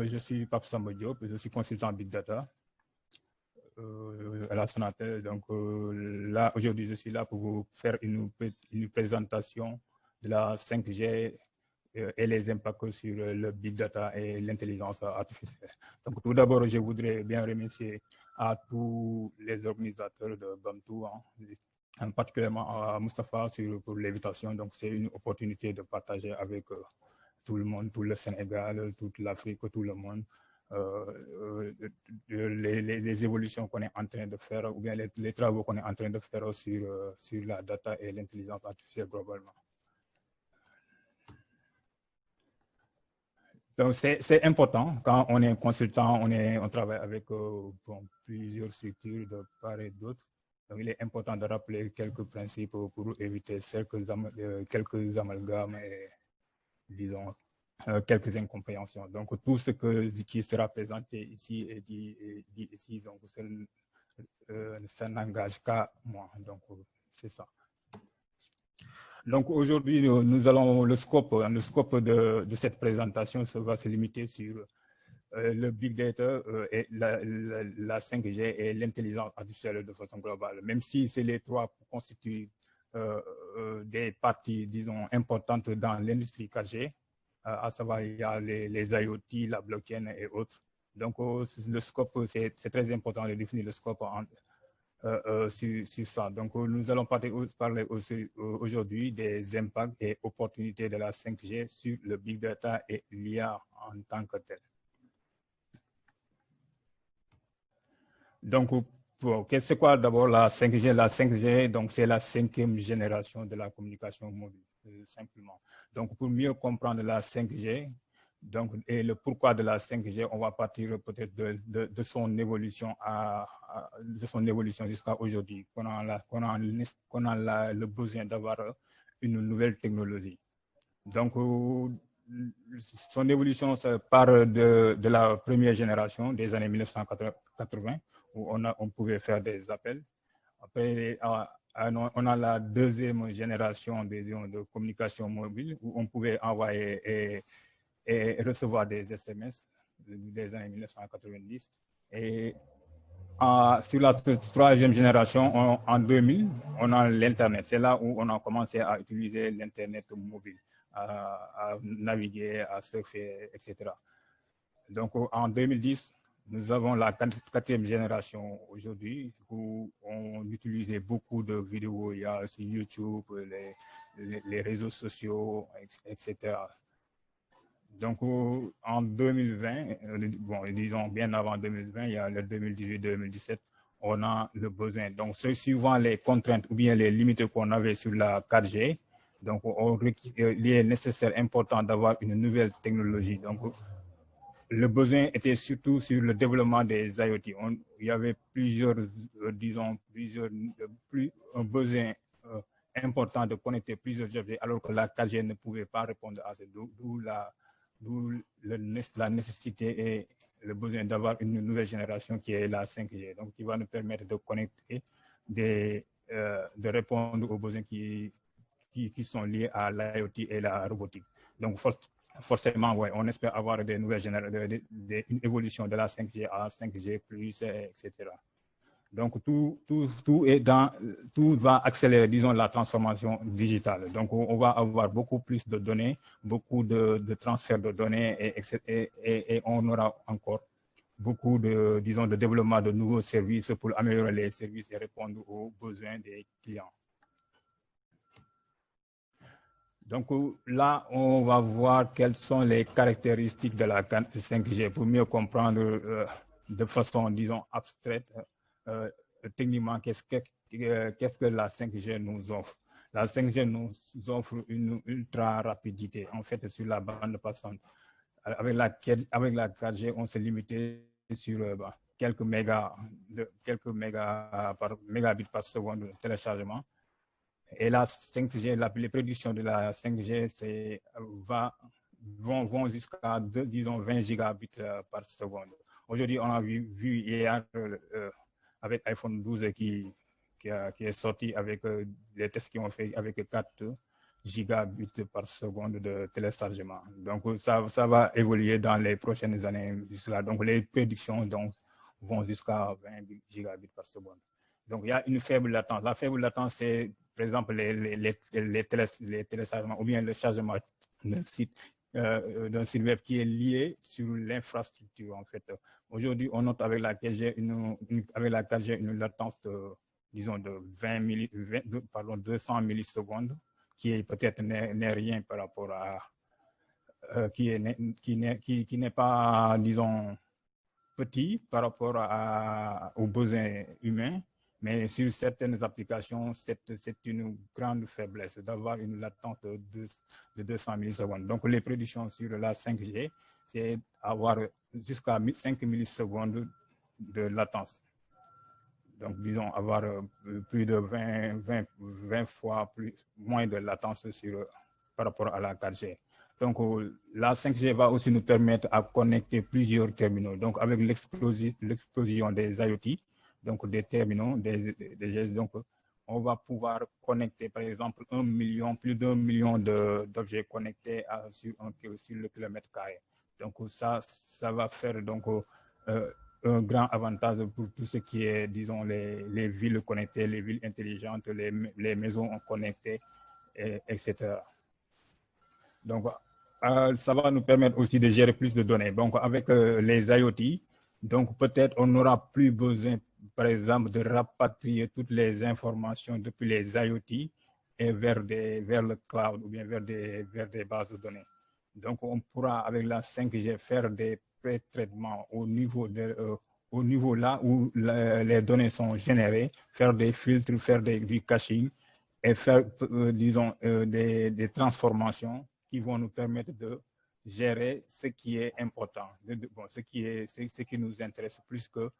je suis Pape Samba Diop, je suis consultant Big Data à la Sonatel. Donc là, aujourd'hui, je suis là pour vous faire une présentation de la 5G et les impacts sur le Big Data et l'intelligence artificielle. Donc tout d'abord, je voudrais bien remercier à tous les organisateurs de Bantou, particulièrement à Moustapha pour l'invitation. Donc c'est une opportunité de partager avec tout le monde, tout le Sénégal, toute l'Afrique, tout le monde, les évolutions qu'on est en train de faire ou bien les travaux qu'on est en train de faire sur la data et l'intelligence artificielle globalement. Donc, c'est important quand on est consultant, on travaille avec plusieurs structures de part et d'autre. Donc, il est important de rappeler quelques principes pour éviter quelques amalgames et, disons, quelques incompréhensions. Donc, tout ce qui sera présenté ici et dit ici, donc, ça n'engage qu'à moi. Donc, c'est ça. Donc aujourd'hui, nous allons le scope de cette présentation va se limiter sur le big data et la 5G et l'intelligence artificielle de façon globale. Même si les trois constituent des parties, disons, importantes dans l'industrie 4G, à savoir il y a les IoT, la blockchain et autres. Donc le scope, c'est très important de définir le scope sur ça. Donc, nous allons parler aussi aujourd'hui des impacts et opportunités de la 5G sur le Big Data et l'IA en tant que tel. Donc, c'est quoi d'abord la 5G? La 5G, donc, c'est la 5e génération de la communication mobile, simplement. Donc, pour mieux comprendre la 5G, donc, et le pourquoi de la 5G, on va partir peut-être de son évolution jusqu'à aujourd'hui, qu'on a le besoin d'avoir une nouvelle technologie. Donc, son évolution ça part de la première génération des années 1980, où on pouvait faire des appels. Après, on a la deuxième génération de communication mobile, où on pouvait envoyer et recevoir des SMS des années 1990. Et sur la troisième génération, en 2000, on a l'Internet. C'est là où on a commencé à utiliser l'Internet mobile, à naviguer, à surfer, etc. Donc, en 2010, nous avons la quatrième génération aujourd'hui où on utilisait beaucoup de vidéos. Il y a sur YouTube, les réseaux sociaux, etc. Donc, en 2020, bon, disons bien avant 2020, il y a le 2018-2017, on a le besoin. Donc, suivant les contraintes ou bien les limites qu'on avait sur la 4G, donc il est nécessaire, important d'avoir une nouvelle technologie. Donc, le besoin était surtout sur le développement des IoT. Il y avait un besoin important de connecter plusieurs objets, alors que la 4G ne pouvait pas répondre à ça. D'où la nécessité et le besoin d'avoir une nouvelle génération qui est la 5G, donc qui va nous permettre de connecter, de répondre aux besoins qui sont liés à l'IoT et la robotique. Donc forcément, ouais, on espère avoir des nouvelles générations, une évolution de la 5G à 5G+, etc. Donc, tout va accélérer, disons, la transformation digitale. Donc, on va avoir beaucoup plus de données, beaucoup de transferts de données et on aura encore beaucoup de développement de nouveaux services pour améliorer les services et répondre aux besoins des clients. Donc là, on va voir quelles sont les caractéristiques de la 5G pour mieux comprendre de façon, disons, abstraite, techniquement, qu'est-ce que la 5G nous offre. La 5G nous offre une ultra rapidité, en fait, sur la bande passante. Avec la 4G, on s'est limité sur quelques mégas par mégabits par seconde de téléchargement. Et la 5G, les prédictions de la 5G vont jusqu'à, disons, 20 gigabits par seconde. Aujourd'hui, on a vu hier avec iPhone 12 qui est sorti avec les tests qu'ils ont fait avec 4 gigabits par seconde de téléchargement. Donc, ça va évoluer dans les prochaines années. Donc, les prédictions donc, vont jusqu'à 20 gigabits par seconde. Donc, il y a une faible latence. La faible latence, c'est, par exemple, les téléchargements ou bien le chargement d'un site web qui est lié sur l'infrastructure, en fait. Aujourd'hui, on note avec la 4G une latence de, disons, de 200 millisecondes, qui est peut-être n'est rien par rapport à qui n'est pas, disons, petit par rapport aux besoins humains, mais sur certaines applications, c'est une grande faiblesse d'avoir une latence de 200 millisecondes. Donc, les prédictions sur la 5G, c'est avoir jusqu'à 5 millisecondes de latence. Donc, disons, avoir plus de 20 fois moins de latence par rapport à la 4G. Donc, la 5G va aussi nous permettre à connecter plusieurs terminaux. Donc, avec l'explosion des IoT, donc des terminaux, donc, on va pouvoir connecter, par exemple, plus d'1 million d'objets connectés sur le kilomètre carré. Donc, ça va faire donc, un grand avantage pour tout ce qui est, disons, les villes connectées, les villes intelligentes, les maisons connectées, etc. Donc, ça va nous permettre aussi de gérer plus de données. Donc, avec les IoT, donc peut-être on n'aura plus besoin, par exemple, de rapatrier toutes les informations depuis les IoT et vers le cloud ou bien vers des bases de données. Donc, on pourra, avec la 5G, faire des pré-traitements au niveau là où les données sont générées, faire des filtres, faire du caching et faire, disons, des transformations qui vont nous permettre de gérer ce qui est important, ce qui nous intéresse plus que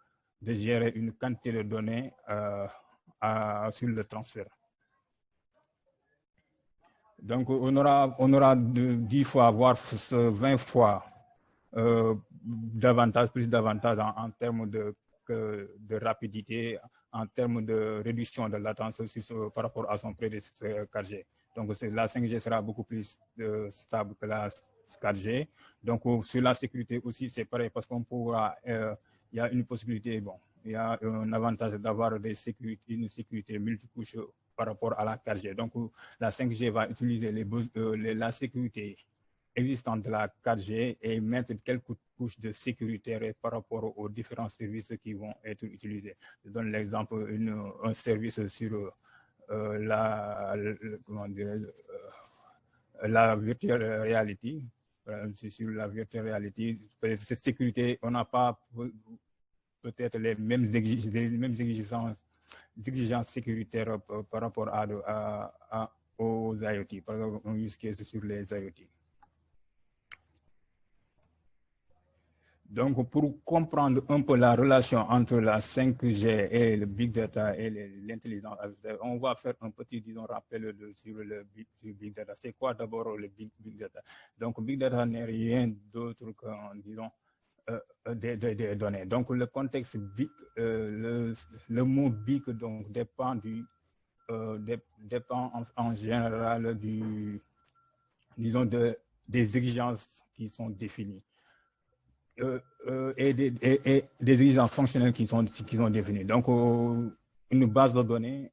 de gérer une quantité de données sur le transfert. Donc, on aura 10 fois, voire 20 fois plus d'avantages en termes de rapidité, en termes de réduction de latence aussi par rapport à son prédécesseur 4G. Donc, la 5G sera beaucoup plus stable que la 4G. Donc, sur la sécurité aussi, c'est pareil parce qu'on pourra, il y a une possibilité, bon, il y a un avantage d'avoir une sécurité multicouche par rapport à la 4G. Donc, la 5G va utiliser la sécurité existante de la 4G et mettre quelques couches de sécurité par rapport aux différents services qui vont être utilisés. Je donne l'exemple, un service sur la virtual reality. Sur la virtual reality, cette sécurité, on n'a pas peut-être les mêmes exigences sécuritaires par rapport aux IoT, par exemple, un use case sur les IoT. Donc, pour comprendre un peu la relation entre la 5G et le Big Data et l'intelligence artificielle, on va faire un petit, disons, rappel sur le Big Data. C'est quoi d'abord le Big Data? Donc, Big Data n'est rien d'autre que, disons, des données. Donc, le contexte big, le mot big donc, dépend en général disons, des exigences qui sont définies. Et des exigences fonctionnelles qui sont définies. Donc, une base de données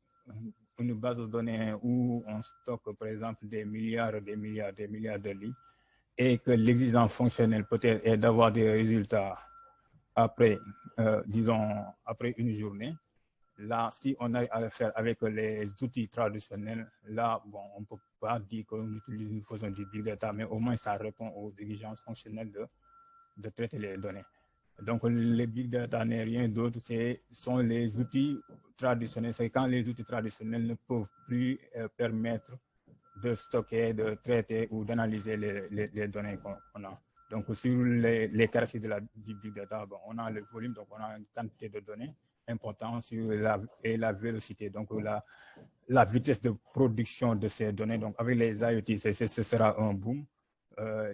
où on stocke, par exemple, des milliards de lignes et que l'exigence fonctionnelle peut-être est d'avoir des résultats après, disons, après une journée. Là, si on a à le faire avec les outils traditionnels, là, bon, on ne peut pas dire qu'on utilise une façon du big data, mais au moins ça répond aux exigences fonctionnelles de traiter les données. Donc, les big data n'est rien d'autre, sont les outils traditionnels. C'est quand les outils traditionnels ne peuvent plus permettre de stocker, de traiter ou d'analyser les données qu'on a. Donc, sur les caractéristiques du big data, bon, on a le volume, donc on a une quantité de données importante et la vélocité, donc la vitesse de production de ces données. Donc, avec les IoT, ce sera un boom.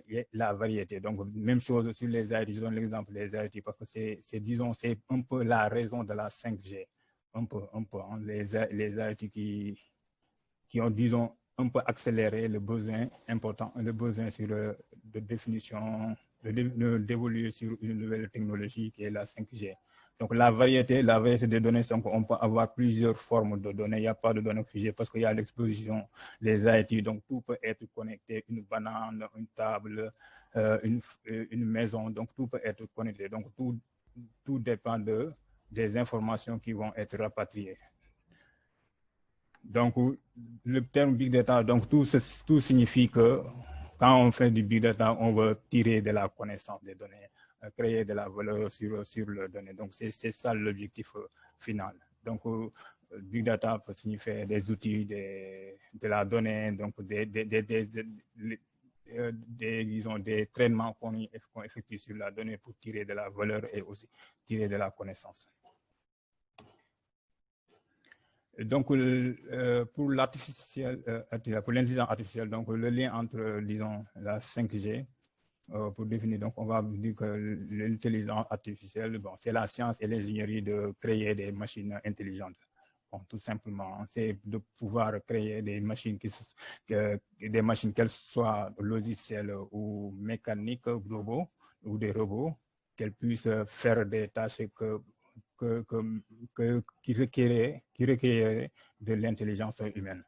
Et la variété. Donc, même chose sur les IoT, je donne l'exemple des IoT parce que c'est un peu la raison de la 5G. Un peu, hein, les IoT qui ont, disons, un peu accélérer le besoin important, le besoin sur de définition, d'évoluer sur une nouvelle technologie qui est la 5G. Donc la variété des données, c'est qu'on peut avoir plusieurs formes de données. Il n'y a pas de données figées parce qu'il y a l'exposition, les IT, donc tout peut être connecté, une banane, une table, une maison, donc tout peut être connecté. Donc tout dépend des informations qui vont être rapatriées. Donc, le terme Big Data, donc tout signifie que quand on fait du Big Data, on veut tirer de la connaissance des données, créer de la valeur sur les données. Donc, c'est ça l'objectif final. Donc, Big Data peut signifier des outils, de la donnée, donc disons, des traitements qu'on effectue sur la donnée pour tirer de la valeur et aussi tirer de la connaissance. Donc, pour l'intelligence artificielle, donc le lien entre, disons, la 5G, pour définir, donc on va dire que l'intelligence artificielle, bon, c'est la science et l'ingénierie de créer des machines intelligentes. Bon, tout simplement, c'est de pouvoir créer des machines qu'elles soient logicielles ou mécaniques, robots ou des robots, qu'elles puissent faire des tâches qui requérait de l'intelligence humaine.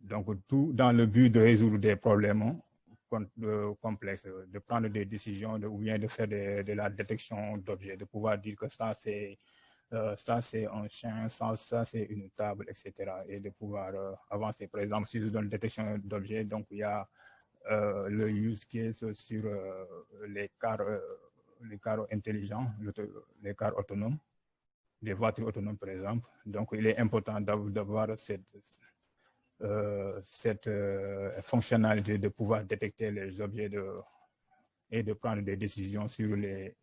Donc, tout dans le but de résoudre des problèmes complexes, de prendre des décisions ou bien de faire de la détection d'objets, de pouvoir dire que ça c'est un chien, ça c'est une table, etc. Et de pouvoir avancer. Par exemple, si je donne détection d'objets, donc il y a le use case sur les cars intelligents, les cars autonomes, les voitures autonomes, par exemple. Donc, il est important d'avoir cette fonctionnalité de pouvoir détecter les objets et de prendre des décisions sur les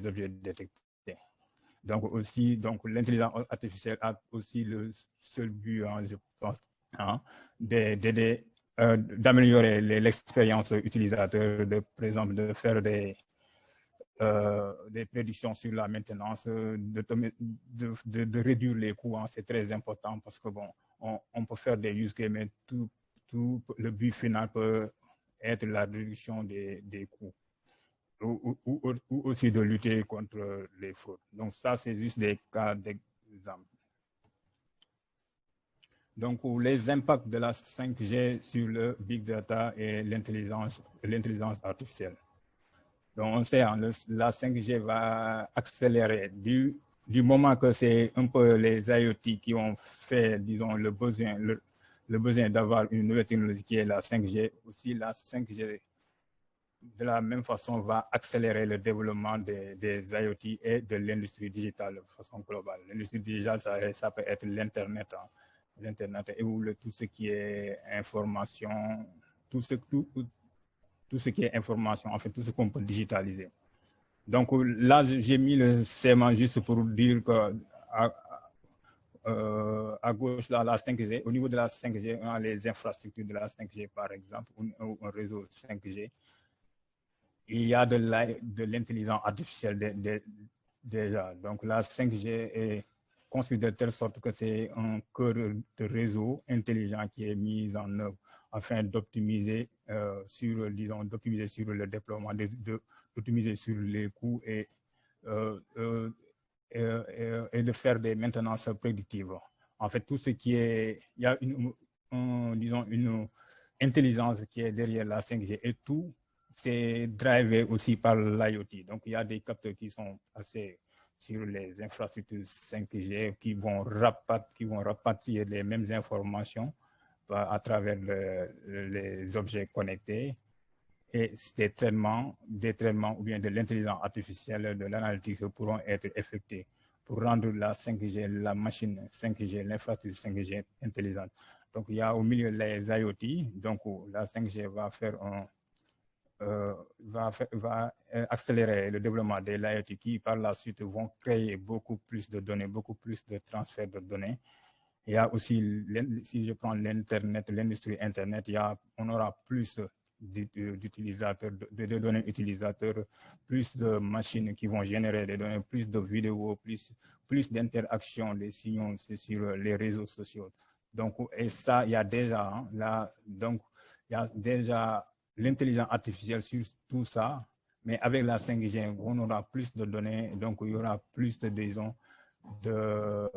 objets détectés. Donc, aussi, l'intelligence artificielle a aussi le seul but, hein, je pense, hein, d'améliorer l'expérience utilisateur, par exemple, de faire des prédictions sur la maintenance, de réduire les coûts, hein, c'est très important parce que bon, on peut faire des use cases, mais tout le but final peut être la réduction des coûts ou aussi de lutter contre les fraudes. Donc ça, c'est juste des cas d'exemple. Donc, les impacts de la 5G sur le big data et l'intelligence artificielle. Donc, on sait, hein, la 5G va accélérer du moment que c'est un peu les IoT qui ont fait, disons, le besoin d'avoir une nouvelle technologie qui est la 5G. Aussi, la 5G, de la même façon, va accélérer le développement des IoT et de l'industrie digitale de façon globale. L'industrie digitale, ça peut être l'Internet, hein, l'Internet et tout ce qui est information, tout ce qui est information, en fait, tout ce qu'on peut digitaliser. Donc là, j'ai mis le schéma juste pour dire que à gauche, là, la 5G, au niveau de la 5G, on a les infrastructures de la 5G, par exemple, ou un réseau 5G. Il y a de l'intelligence artificielle déjà. Donc la 5G est construite de telle sorte que c'est un cœur de réseau intelligent qui est mis en œuvre afin d'optimiser sur le déploiement, d'optimiser sur les coûts et de faire des maintenances prédictives. En fait, tout ce qui est, il y a une intelligence qui est derrière la 5G et tout, c'est drivé aussi par l'IoT. Donc, il y a des capteurs qui sont assez sur les infrastructures 5G qui vont rapatrier les mêmes informations à travers les objets connectés et des traitements ou bien de l'intelligence artificielle, de l'analytique pourront être effectués pour rendre la 5G, la machine 5G, l'infrastructure 5G intelligente. Donc, il y a au milieu les IoT. Donc, la 5G va faire va accélérer le développement des IoT qui, par la suite, vont créer beaucoup plus de données, beaucoup plus de transferts de données. Il y a aussi, si je prends l'Internet, l'industrie Internet, on aura plus d'utilisateurs, de données utilisateurs, plus de machines qui vont générer des données, plus de vidéos, plus d'interactions, des signaux sur les réseaux sociaux. Donc, et ça, il y a déjà, hein, là, donc, il y a déjà l'intelligence artificielle sur tout ça, mais avec la 5G, on aura plus de données, donc il y aura plus de, disons, de,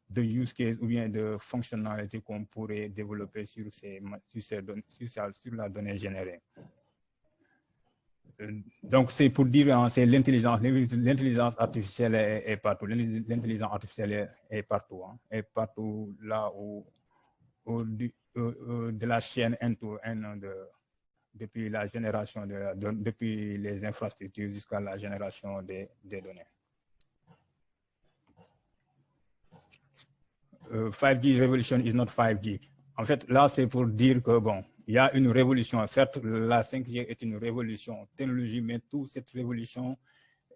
de use case ou bien de fonctionnalités qu'on pourrait développer sur, sur la donnée générée. Donc, c'est pour dire, hein, c'est l'intelligence artificielle est partout. L'intelligence artificielle est partout, hein, est partout là où de la chaîne end-to-end depuis la génération, depuis les infrastructures jusqu'à la génération des données. 5G revolution is not 5G. En fait, là, c'est pour dire que, bon, il y a une révolution. Certes, la 5G est une révolution technologique, mais toute cette révolution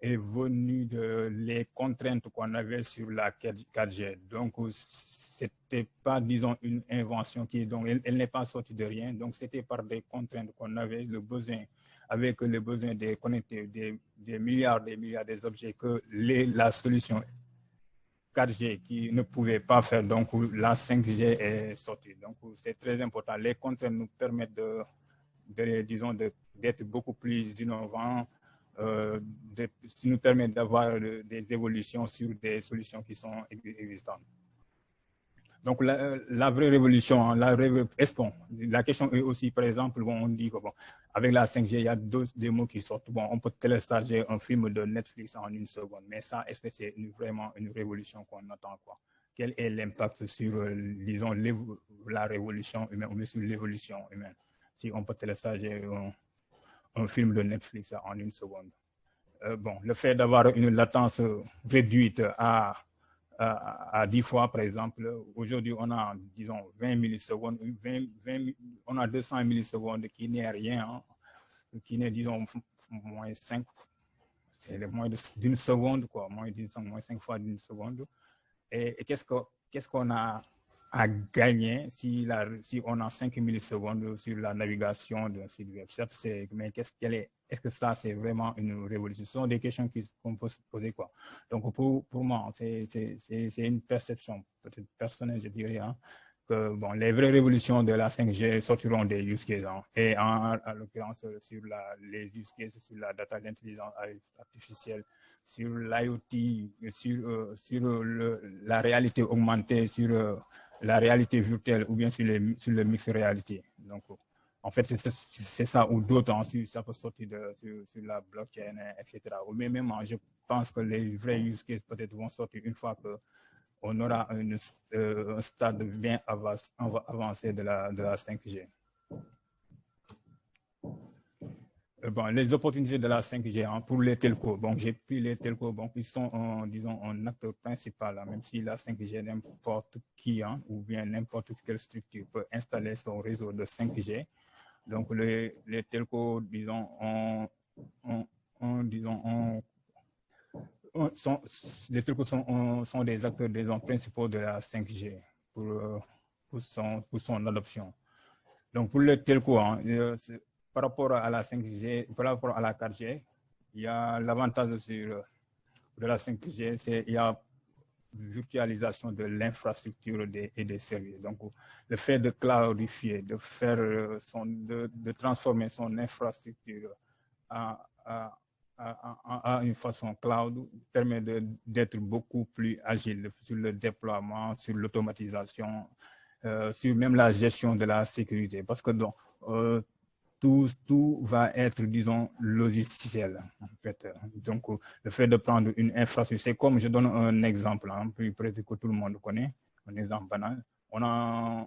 est venue de les contraintes qu'on avait sur la 4G. Donc, c'était pas, disons, une invention qui, donc, elle n'est pas sortie de rien. Donc, c'était par des contraintes qu'on avait le besoin, avec le besoin de connecter des milliards des objets que la solution 4G qui ne pouvait pas faire, donc la 5G est sortie. Donc, c'est très important. Les contraintes nous permettent disons, d'être beaucoup plus innovants, nous permettent d'avoir des évolutions sur des solutions qui sont existantes. Donc, la vraie révolution, hein, la question est aussi, par exemple, bon, on dit que bon, avec la 5G, il y a des mots qui sortent. Bon, on peut télécharger un film de Netflix en 1 seconde, mais ça, est-ce que c'est vraiment une révolution qu'on attend, quoi? Quel est l'impact sur, disons, la révolution humaine ou sur l'évolution humaine? Si on peut télécharger un film de Netflix en 1 seconde. Bon, le fait d'avoir une latence réduite à 10 fois, par exemple. Aujourd'hui, on a, disons, 20 millisecondes, on a 200 millisecondes qui n'est rien, hein, qui n'est, disons, moins 5, c'est moins d'une seconde, quoi, moins 5 fois d'une seconde. Et qu'est-ce qu'on a à gagner si on a 5 millisecondes sur la navigation d'un site web? Certes, mais est-ce que ça, c'est vraiment une révolution? Ce sont des questions qu'on peut se poser, quoi. Donc, pour moi, c'est une perception, peut-être personnelle, je dirais, hein, que bon, les vraies révolutions de la 5G sortiront des use cases, hein, et en l'occurrence sur les use cases, sur la data, l'intelligence artificielle, sur l'IoT, sur la réalité augmentée, sur la réalité virtuelle ou bien sur le mix réalité. Donc, en fait, c'est ça ou d'autres, hein, ça peut sortir sur la blockchain, etc. Mais même, je pense que les vrais use cases peut-être vont sortir une fois qu'on aura un stade bien avancé de la 5G. Bon, les opportunités de la 5G, hein, pour les telcos. Bon, j'ai pris les telcos, bon, ils sont, disons, un acteur principal, hein, même si la 5G, n'importe qui, hein, ou bien n'importe quelle structure peut installer son réseau de 5G. Donc, les telcos, disons, les telcos sont des acteurs, disons, principaux de la 5G pour son adoption. Donc, pour les telcos, hein, par rapport à la 5G, par rapport à la 4G, il y a l'avantage de la 5G, c'est qu'il y a virtualisation de l'infrastructure et des services. Donc, le fait de cloudifier, de transformer son infrastructure à une façon cloud permet d'être beaucoup plus agile sur le déploiement, sur l'automatisation, sur même la gestion de la sécurité. Parce que donc, tout va être, disons, logiciel, en fait. Donc, le fait de prendre une infrastructure, c'est comme, je donne un exemple, hein, peut-être que tout le monde connaît, un exemple banal. On a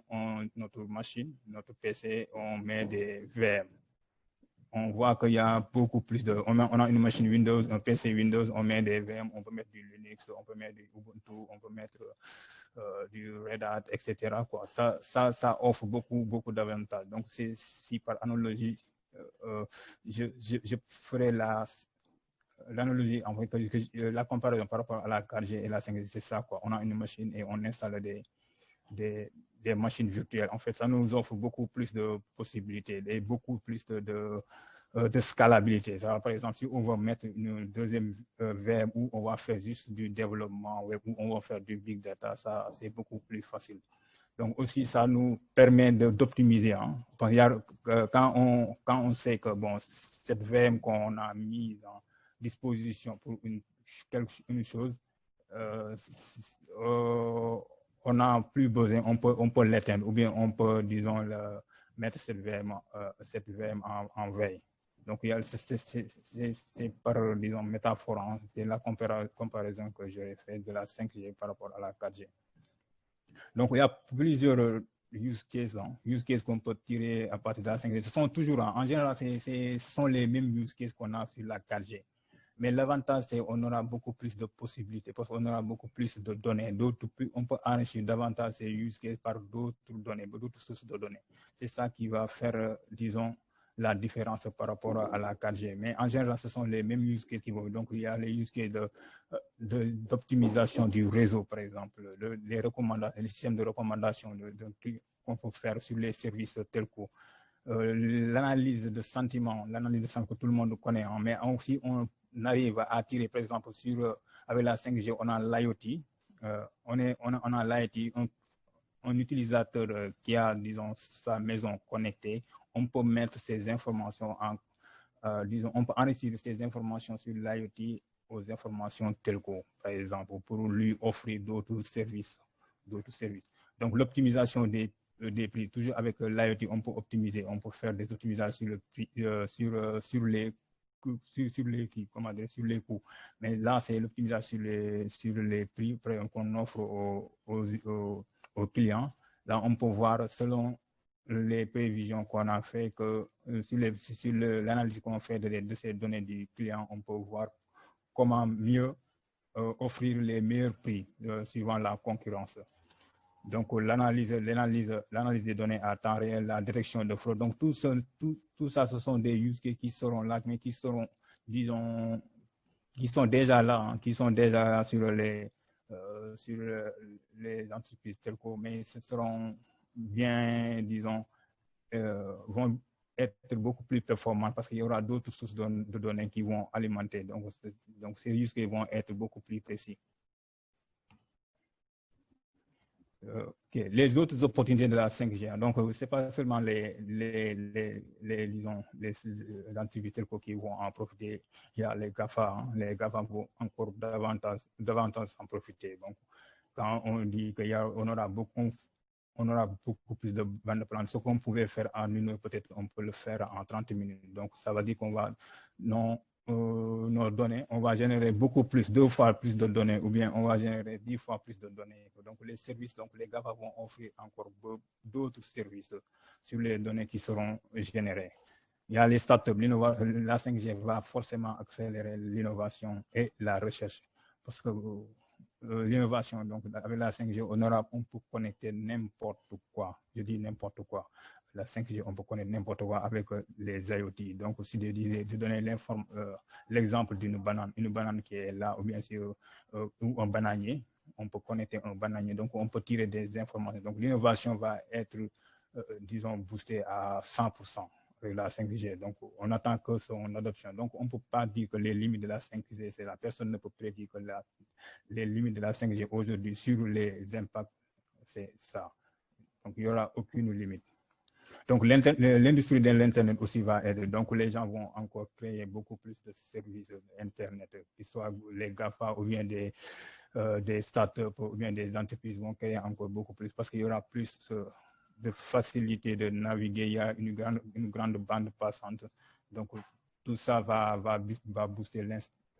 notre machine, notre PC, on met des VM. On voit qu'il y a beaucoup plus de... On a une machine Windows, un PC Windows, on met des VM, on peut mettre du Linux, on peut mettre du Ubuntu, on peut mettre du Red Hat, etc. Quoi. Ça offre beaucoup d'avantages. Donc, si par analogie, je ferai l'analogie, en fait, la comparaison par rapport à la 4G et la 5G, c'est ça, quoi. On a une machine et on installe des machines virtuelles. En fait, ça nous offre beaucoup plus de possibilités et beaucoup plus de scalabilité. Ça, par exemple, si on va mettre une deuxième VM où on va faire juste du développement web, où on va faire du big data, ça, c'est beaucoup plus facile. Donc aussi, ça nous permet d'optimiser. Hein. Quand on sait que bon, cette VM qu'on a mise en disposition pour une chose, on n'a plus besoin, on peut l'éteindre ou bien on peut, disons, mettre cette VM en veille. Donc, c'est par, disons, métaphore, hein, c'est la comparaison que j'ai faite de la 5G par rapport à la 4G. Donc, il y a plusieurs use cases qu'on peut tirer à partir de la 5G. Ce sont toujours, en général, ce sont les mêmes use cases qu'on a sur la 4G. Mais l'avantage, c'est qu'on aura beaucoup plus de possibilités parce qu'on aura beaucoup plus de données. On peut enrichir davantage ces use cases par d'autres données, d'autres sources de données. C'est ça qui va faire, disons, la différence par rapport à la 4G. Mais en général, ce sont les mêmes use cases qui vont. Donc, il y a les use cases d'optimisation du réseau, par exemple, les systèmes de recommandation qu'on peut faire sur les services telco. L'analyse de sentiments, que tout le monde connaît, hein, mais aussi on arrive à tirer, par exemple, avec la 5G, on a l'IoT, on a l'IoT, un utilisateur qui a, disons, sa maison connectée, on peut mettre ces informations disons, on peut enrichir ces informations sur l'IoT aux informations telco, par exemple, pour lui offrir d'autres services. Donc, l'optimisation des prix, toujours avec l'IoT, on peut optimiser, on peut faire des optimisations sur le prix, sur les coûts. Mais là, c'est l'optimisation sur les prix qu'on offre aux clients. Là, on peut voir selon les prévisions qu'on a fait que sur l'analyse qu'on fait de ces données du client, on peut voir comment mieux offrir les meilleurs prix suivant la concurrence. Donc, l'analyse des données à temps réel, la détection de fraude. Donc, tout ça, ce sont des use cases qui seront là, mais qui seront, disons, qui sont déjà là, hein, qui sont déjà là sur les entreprises telco, mais ce seront bien, disons, vont être beaucoup plus performants parce qu'il y aura d'autres sources de données qui vont alimenter. Donc ces use cases vont être beaucoup plus précis. Okay. Les autres opportunités de la 5G, donc ce n'est pas seulement les entreprises telco qui vont en profiter, il y a les GAFA, hein. Les GAFA vont encore davantage en profiter. Donc, quand on dit qu'on aura beaucoup plus de bandes plantes, ce qu'on pouvait faire en 1 heure, peut-être on peut le faire en 30 minutes. Donc, ça veut dire qu'on va nos données, on va générer beaucoup plus, 2 fois plus de données, ou bien on va générer 10 fois plus de données. Donc, les services, donc les GAFA vont offrir encore d'autres services sur les données qui seront générées. Il y a les startups, la 5G va forcément accélérer l'innovation et la recherche. Parce que l'innovation, donc avec la 5G, on peut connecter n'importe quoi. Je dis n'importe quoi. La 5G, on peut connecter n'importe quoi avec les IoT. Donc, si je donnais l'exemple d'une banane qui est là, ou bien sûr, ou un bananier, on peut connecter un bananier. Donc, on peut tirer des informations. Donc, l'innovation va être, disons, boostée à 100%. Avec la 5G. Donc, on attend que son adoption. Donc, on ne peut pas dire que les limites de la 5G, c'est là. Personne ne peut prédire que les limites de la 5G aujourd'hui sur les impacts, c'est ça. Donc, il n'y aura aucune limite. Donc, l'industrie de l'Internet aussi va aider. Donc, les gens vont encore créer beaucoup plus de services Internet, que ce soit les GAFA ou bien des startups ou bien des entreprises vont créer encore beaucoup plus parce qu'il y aura plus de facilité de naviguer, il y a une grande bande passante. Donc, tout ça va booster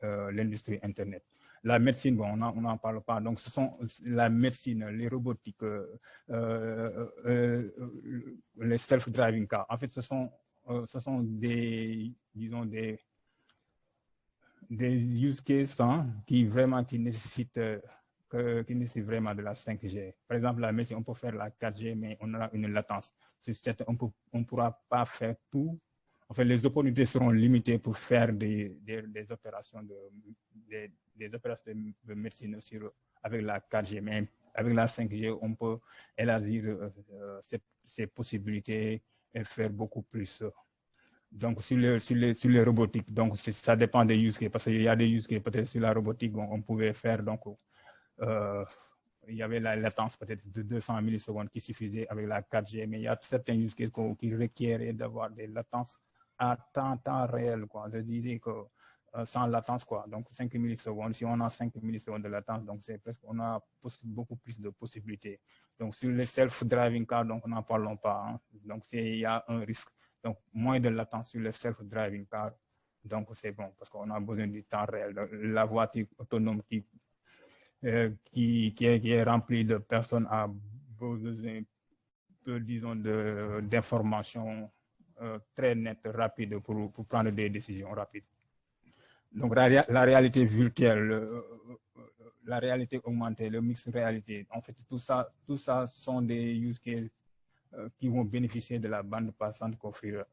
l'industrie Internet. La médecine, bon, on n'en parle pas. Donc, ce sont la médecine, les robotiques, les self-driving cars. En fait, ce sont des, disons, des use cases qui nécessitent vraiment de la 5G. Par exemple, la médecine, on peut faire la 4G, mais on aura une latence. On ne pourra pas faire tout. En fait, les opportunités seront limitées pour faire des opérations de médecine avec la 4G. Mais avec la 5G, on peut élargir ces possibilités et faire beaucoup plus. Donc, sur les robotiques, donc ça dépend des use cases, parce qu'il y a des use cases, peut-être sur la robotique, on pouvait faire donc, il y avait la latence peut-être de 200 millisecondes qui suffisait avec la 4G, mais il y a certains use cases qui requieraient d'avoir des latences à temps réel, quoi. Je disais que sans latence, quoi. Donc 5 millisecondes, si on a 5 millisecondes de latence, donc c'est presque, on a beaucoup plus de possibilités. Donc sur les self-driving cars, donc n'en parlons pas, hein. Donc il y a un risque. Donc moins de latence sur les self-driving cars, donc c'est bon parce qu'on a besoin du temps réel. La voiture autonome qui est remplie de personnes a besoin, disons, d'informations très nettes, rapides pour prendre des décisions rapides. Donc la réalité virtuelle, la réalité augmentée, le mix réalité, en fait tout ça sont des use cases qui vont bénéficier de la bande passante qu'offre la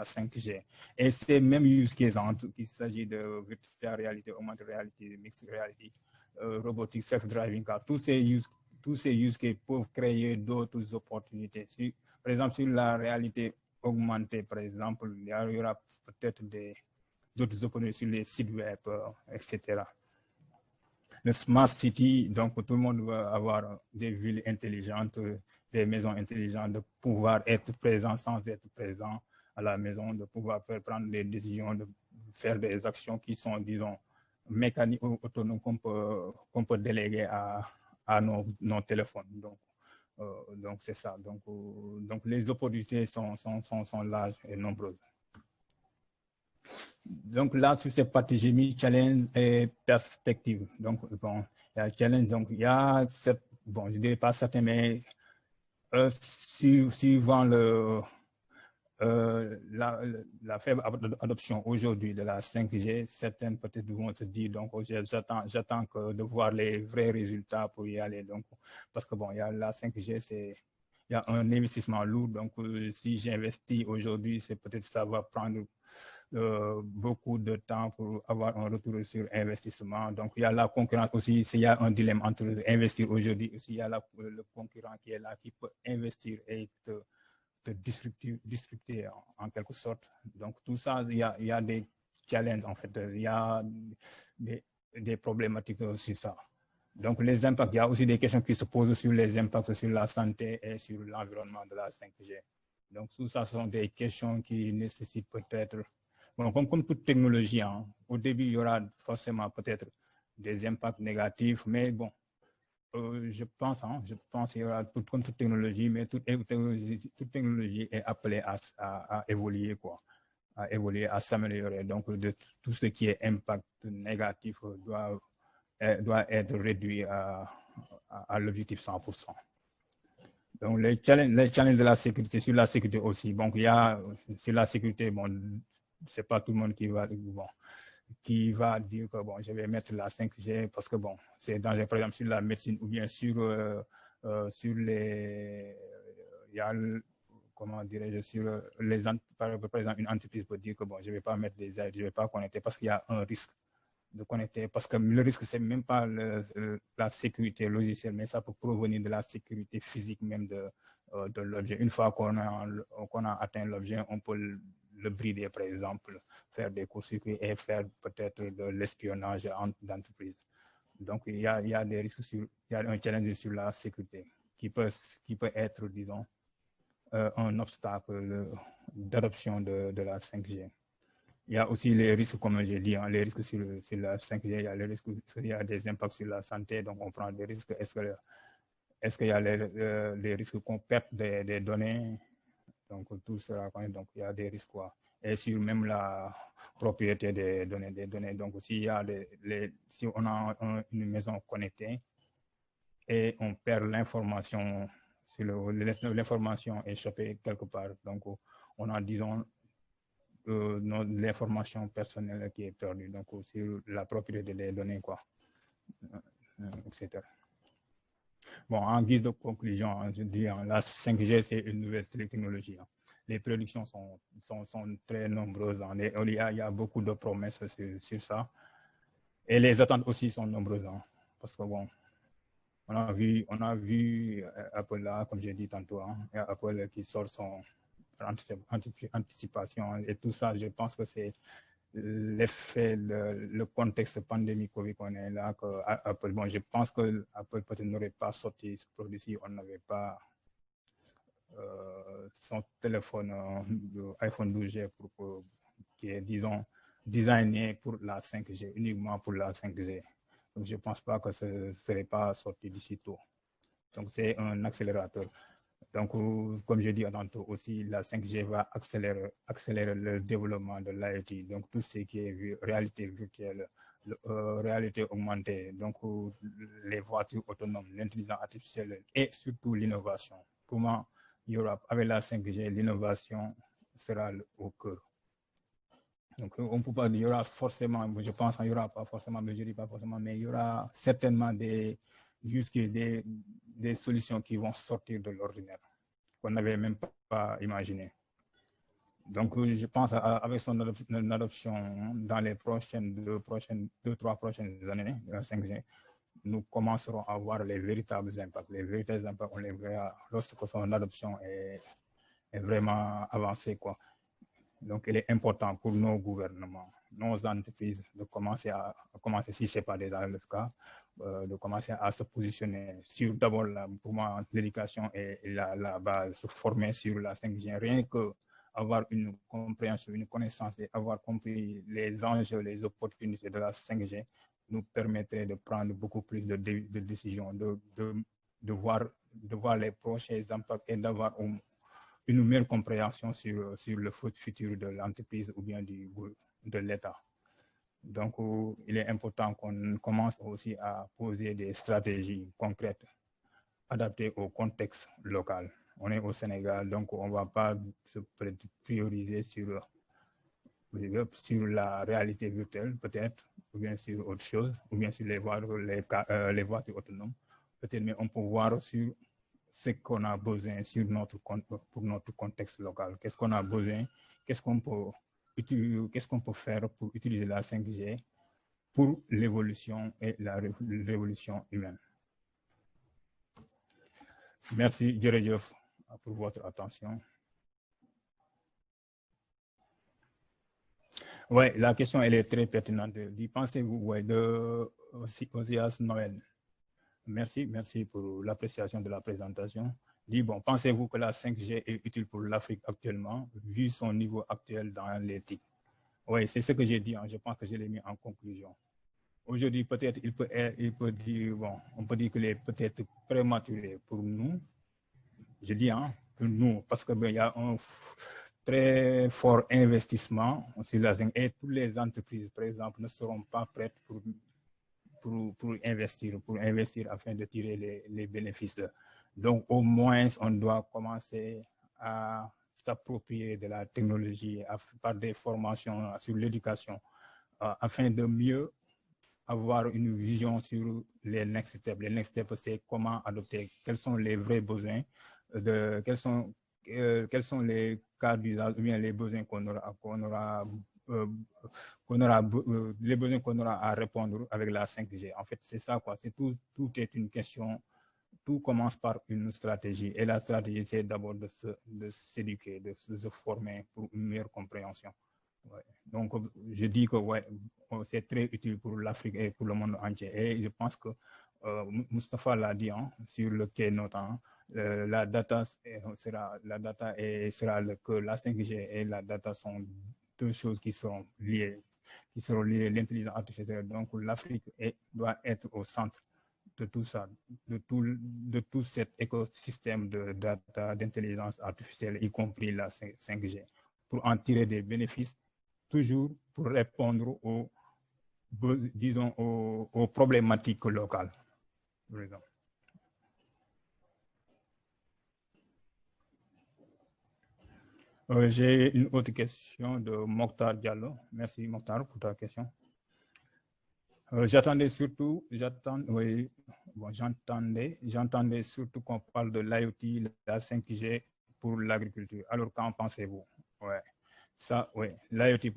5G. Et c'est même use case, qu'il s'agit de virtual réalité, augmentée réalité, mixed reality, robotique, self-driving car, tous ces use cases peuvent créer d'autres opportunités. Par exemple, sur la réalité augmentée, par exemple, il y aura peut-être d'autres opportunités sur les sites web, etc. Le smart city, donc tout le monde va avoir des villes intelligentes, des maisons intelligentes, de pouvoir être présent sans être présent à la maison, de pouvoir prendre des décisions, de faire des actions qui sont, disons, mécaniques ou autonomes qu'on peut déléguer à nos téléphones. Donc c'est ça. Donc les opportunités sont larges et nombreuses. Donc là, sur cette partie, j'ai mis challenge et perspective. Donc, bon, il y a challenge, donc il y a, bon, je ne dirais pas certain, mais suivant la faible adoption aujourd'hui de la 5G, certaines peut-être vont se dire, donc j'attends de voir les vrais résultats pour y aller. Donc, parce que bon, il y a la 5G, il y a un investissement lourd. Donc, si j'investis aujourd'hui, c'est peut-être ça va prendre beaucoup de temps pour avoir un retour sur investissement. Donc, il y a la concurrence aussi. Il y a un dilemme entre investir aujourd'hui aussi. Il y a le concurrent qui est là, qui peut investir et te disrupter en quelque sorte. Donc, tout ça, il y a des challenges en fait. Il y a des problématiques sur ça. Donc, les impacts, il y a aussi des questions qui se posent sur les impacts sur la santé et sur l'environnement de la 5G. Donc, tout ça, ce sont des questions qui nécessitent peut-être, bon, comme toute technologie, hein, au début, il y aura forcément peut-être des impacts négatifs, mais bon, je pense qu'il y aura comme toute technologie, mais toute technologie est appelée à évoluer, quoi, à évoluer, à s'améliorer. Donc, de tout ce qui est impact négatif doit être réduit à l'objectif 100%. Donc, les challenges de la sécurité, sur la sécurité aussi. Donc, il y a, sur la sécurité, bon, c'est pas tout le monde qui va dire que, bon, je vais mettre la 5G parce que, bon, c'est dangereux, par exemple, sur la médecine ou bien sur les, il y a, comment dirais-je, sur les, par exemple, une entreprise peut dire que, bon, je vais pas mettre des aides, je vais pas connecter parce qu'il y a un risque de connecter, parce que le risque, c'est même pas la sécurité logicielle, mais ça peut provenir de la sécurité physique même de l'objet. Une fois qu'on a atteint l'objet, on peut le brider, par exemple, faire des courts-circuits et faire peut-être de l'espionnage d'entreprise. Donc, il y a des risques, il y a un challenge sur la sécurité qui peut être, disons, un obstacle d'adoption de la 5G. Il y a aussi les risques, comme j'ai dit, hein, les risques sur la 5G, il y a les risques, il y a des impacts sur la santé, donc on prend des risques. Est-ce qu'il y a les risques qu'on perde des données? Donc tout cela, donc il y a des risques, quoi. Et sur même la propriété des données. Donc s'il y a si on a une maison connectée et on perd l'information, l'information est chopée quelque part, donc on a, disons, l'information personnelle qui est perdue, donc aussi la propriété des données, quoi, etc. Bon, en guise de conclusion, hein, je dis, hein, la 5G, c'est une nouvelle technologie. Hein. Les prédictions sont très nombreuses. Hein. Il y a beaucoup de promesses sur ça. Et les attentes aussi sont nombreuses. Hein, parce que bon, on a vu Apple là, comme j'ai dit tantôt, hein, Apple qui sort son anticipation et tout ça. Je pense que c'est l'effet, le contexte pandémique Covid qu'on est là, que Apple, bon, je pense que Apple peut-être n'aurait pas sorti ce produit si on n'avait pas son téléphone iPhone 12G qui est, disons, designé pour la 5G, uniquement pour la 5G. Donc, je ne pense pas que ce ne serait pas sorti d'ici tôt. Donc, c'est un accélérateur. Donc, comme je dis tantôt aussi, la 5G va accélérer le développement de l'IoT. Donc, tout ce qui est réalité virtuelle, réalité augmentée, donc les voitures autonomes, l'intelligence artificielle et surtout l'innovation. Pour moi, avec la 5G, l'innovation sera au cœur. Donc, on peut pas dire, il y aura forcément, je pense qu'il n'y aura pas forcément, mais je dis pas forcément, mais il y aura certainement des solutions qui vont sortir de l'ordinaire, qu'on n'avait même pas imaginé. Donc, je pense avec son adoption dans les deux, trois prochaines années, la 5G, nous commencerons à voir les véritables impacts. Les véritables impacts, on les verra lorsque son adoption est vraiment avancée, quoi. Donc, il est important pour nos gouvernements, nos entreprises de commencer si ce n'est pas déjà le cas, de commencer à se positionner sur d'abord, pour moi, l'éducation et la base, se former sur la 5G. Rien que avoir une compréhension, une connaissance et avoir compris les enjeux, les opportunités de la 5G nous permettrait de prendre beaucoup plus de décisions, de voir les prochains impacts et d'avoir une meilleure compréhension sur le futur de l'entreprise ou bien de l'État. Donc, il est important qu'on commence aussi à poser des stratégies concrètes adaptées au contexte local. On est au Sénégal, donc on ne va pas se prioriser sur la réalité virtuelle, peut-être, ou bien sur autre chose, ou bien sur les voitures autonomes. Peut-être, mais on peut voir sur ce qu'on a besoin pour notre contexte local. Qu'est-ce qu'on a besoin? Qu'est-ce qu'on peut faire pour utiliser la 5G pour l'évolution et la révolution humaine? Merci, Djeredjeff, pour votre attention. Oui, la question, elle est très pertinente. Pensez-vous de Osias Noël? Merci pour l'appréciation de la présentation. Bon, pensez-vous que la 5G est utile pour l'Afrique actuellement, vu son niveau actuel dans l'éthique? Oui, c'est ce que j'ai dit. Je pense que je l'ai mis en conclusion. Aujourd'hui, peut-être, on peut dire qu'il est peut-être prématuré pour nous. Je dis, pour nous, parce qu'il y a un très fort investissement sur la 5G et toutes les entreprises, par exemple, ne seront pas prêtes pour investir afin de tirer les bénéfices. Donc, au moins, on doit commencer à s'approprier de la technologie par des formations sur l'éducation afin de mieux avoir une vision sur les next steps. Les next steps, c'est comment adopter, quels sont les vrais besoins, quels sont les cas d'usage ou bien les besoins les besoins qu'on aura à répondre avec la 5G. En fait, c'est ça, quoi. Tout est une question. Tout commence par une stratégie. Et la stratégie, c'est d'abord de s'éduquer, de se former pour une meilleure compréhension. Ouais. Donc, je dis que c'est très utile pour l'Afrique et pour le monde entier. Et je pense que Moustapha l'a dit sur le keynote, la data que la 5G et la data sont deux choses qui seront liées, l'intelligence artificielle. Donc, l'Afrique doit être au centre de tout ça, de tout cet écosystème de data, d'intelligence artificielle, y compris la 5G, pour en tirer des bénéfices, toujours pour répondre aux problématiques locales. J'ai une autre question de Mokhtar Diallo. Merci Mokhtar pour ta question. J'entendais surtout surtout qu'on parle de l'IoT, la 5G pour l'agriculture. Alors, qu'en pensez-vous? L'IoT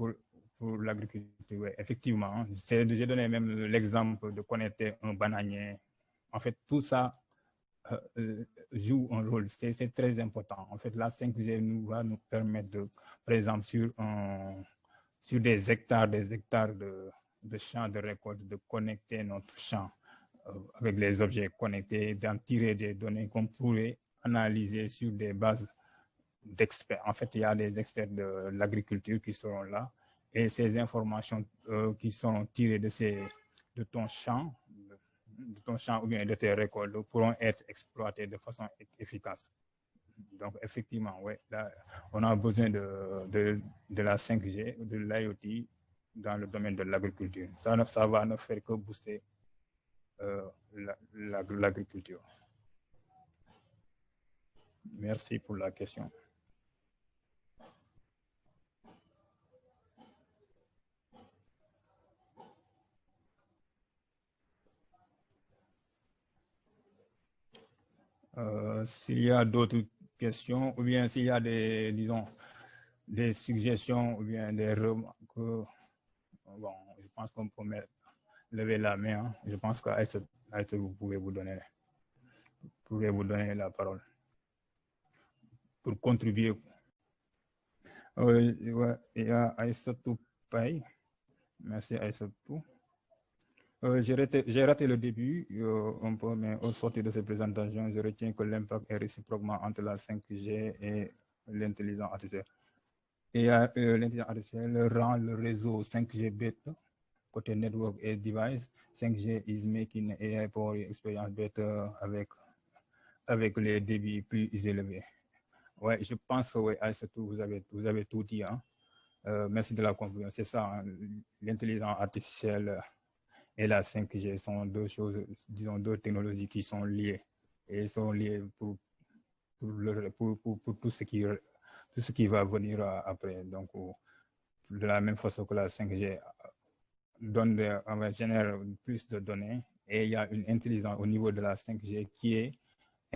pour l'agriculture, effectivement. J'ai donné même l'exemple de connecter un bananier. En fait, tout ça joue un rôle. C'est très important. En fait, la 5G va nous permettre de, par exemple, sur sur des hectares de champs de récolte, de connecter notre champ avec les objets connectés, d'en tirer des données qu'on pourrait analyser sur des bases d'experts. En fait, il y a des experts de l'agriculture qui seront là et ces informations qui seront tirées de ton champ ou bien de tes récoltes pourront être exploitées de façon efficace. Donc, effectivement, ouais, là, on a besoin de la 5G, de l'IoT dans le domaine de l'agriculture. Ça va ne faire que booster l'agriculture. Merci pour la question. S'il y a d'autres questions ou bien s'il y a des, disons, des suggestions ou bien des remarques, bon, je pense qu'on peut lever la main. Hein. Je pense qu'à vous pouvez vous donner la parole pour contribuer. Ouais, il y a Aïssatou Paye. Merci Aïssatou. J'ai raté le début un peu, mais au sortir de cette présentation, je retiens que l'impact est réciproquement entre la 5G et l'intelligence artificielle. Et l'intelligence artificielle rend le réseau 5G better, côté network et device. 5G is making AI for experience better avec les débits plus élevés. Ouais, je pense que ouais, vous avez tout dit. Hein. Merci de la compréhension. C'est ça, hein, l'intelligence artificielle et la 5G sont deux choses, disons, deux technologies qui sont liées et sont liées pour tout ce qui va venir après. Donc, de la même façon que la 5G génère plus de données et il y a une intelligence au niveau de la 5G qui est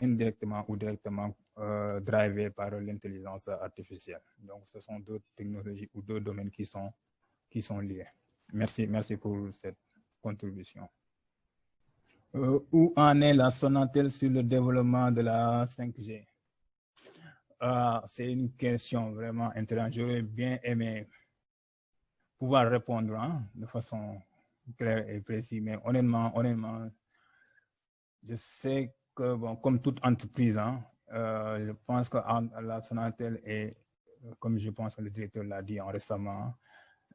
indirectement ou directement drivée par l'intelligence artificielle. Donc, ce sont deux technologies ou deux domaines qui sont liés. Merci pour cette contribution. Où en est la Sonatel sur le développement de la 5G? C'est une question vraiment intéressante. J'aurais bien aimé pouvoir répondre hein, de façon claire et précise, mais honnêtement, je sais que, bon, comme toute entreprise, hein, je pense que la Sonatel est, comme je pense que le directeur l'a dit récemment,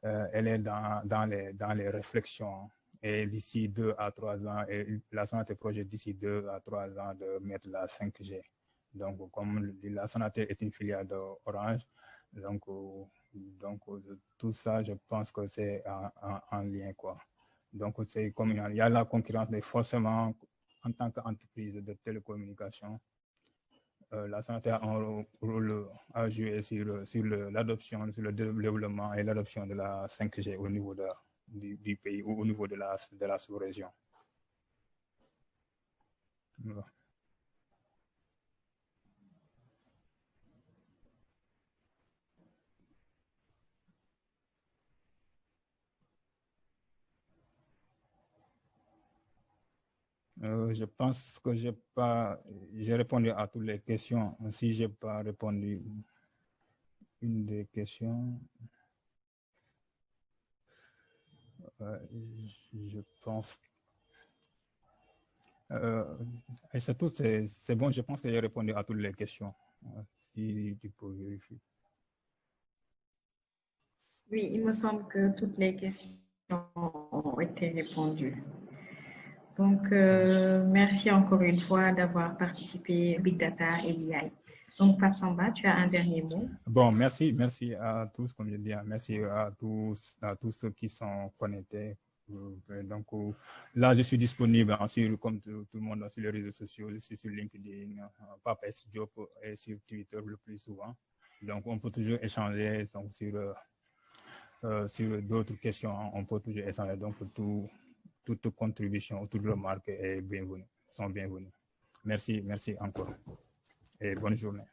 elle est dans les réflexions. Et d'ici 2 à 3 ans, et la Sonatel projette d'ici 2 à 3 ans de mettre la 5G. Donc, comme la Sonatel est une filiale d'Orange, donc tout ça, je pense que c'est en lien, quoi. Donc, c'est comme il y a la concurrence, mais forcément, en tant qu'entreprise de télécommunications, la Sonatel a un rôle à jouer sur l'adoption, sur le développement et l'adoption de la 5G au niveau du pays ou au niveau de la sous-région. Voilà. Je pense que j'ai répondu à toutes les questions. Si je n'ai pas répondu une des questions, je pense. Et surtout, c'est bon, je pense que j'ai répondu à toutes les questions. Si tu peux vérifier. Oui, il me semble que toutes les questions ont été répondues. Donc, merci encore une fois d'avoir participé à Big Data et l'IA. Donc, Pape Samba, tu as un dernier mot? Bon, merci à tous, comme je dis, merci à tous ceux qui sont connectés. Donc là, je suis disponible comme tout le monde sur les réseaux sociaux, je suis sur LinkedIn, Pape S. Diop et sur Twitter le plus souvent. Donc, on peut toujours échanger donc, sur d'autres questions, on peut toujours échanger. Donc, toute contribution, toute remarque est bienvenue, sont bienvenues. Merci encore et bonne journée.